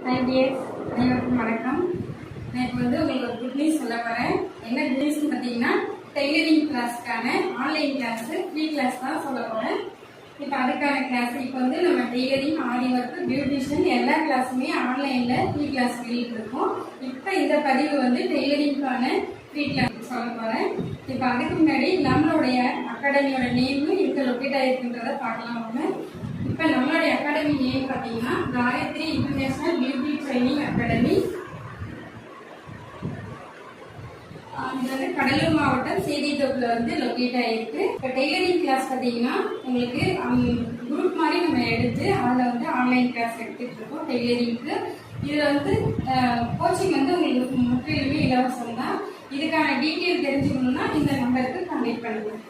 Hi tears, அனைவருக்கும் வணக்கம். நான் இப்போ உங்களுக்கு ஒரு குட் நியூஸ் சொல்ல போகிறேன். என்ன குட் நியூஸ்னு பார்த்தீங்கன்னா, டெய்லரிங் கிளாஸ்க்கான ஆன்லைன் கிளாஸ் ஃப்ரீ கிளாஸ் தான் சொல்ல போகிறேன். இப்போ அதுக்கான கிளாஸ் இப்போ நம்ம டெய்லரிங், ஆரி ஒர்க், பியூட்டிஷியன் எல்லா கிளாஸுமே ஆன்லைனில் ஃப்ரீ கிளாஸ் வெளியிட்டிருக்கோம். இப்போ இந்த பதிவு டெய்லரிங்கான ஃப்ரீ கிளாஸ் சொல்ல போகிறேன். இப்போ அதுக்கு முன்னாடி நம்மளுடைய அகாடமியோட நேமு எங்கே லொக்கேட் ஆகிருக்குன்றதை பார்க்கலாம். ஒன்று இப்போ நம்மளுடைய அகாடமி நேம் பார்த்தீங்கன்னா Gayatri international beauty training academy. இது கடலூர் மாவட்டம் சேதித்தோப்புல லொக்கேட் ஆகிருக்கு. இப்போ டெய்லரிங் கிளாஸ் பார்த்தீங்கன்னா உங்களுக்கு குரூப் மாதிரி நம்ம எடுத்து அதில் ஆன்லைன் கிளாஸ் எடுத்துட்டு இருக்கோம் டெய்லரிங்க்கு. இதில் கோச்சிங் உங்களுக்கு முற்றிலுமே இலவசம் தான். இதுக்கான டீட்டெயில் தெரிஞ்சுக்கணும்னா இந்த நம்பருக்கு கான்டெக்ட் பண்ணுங்க.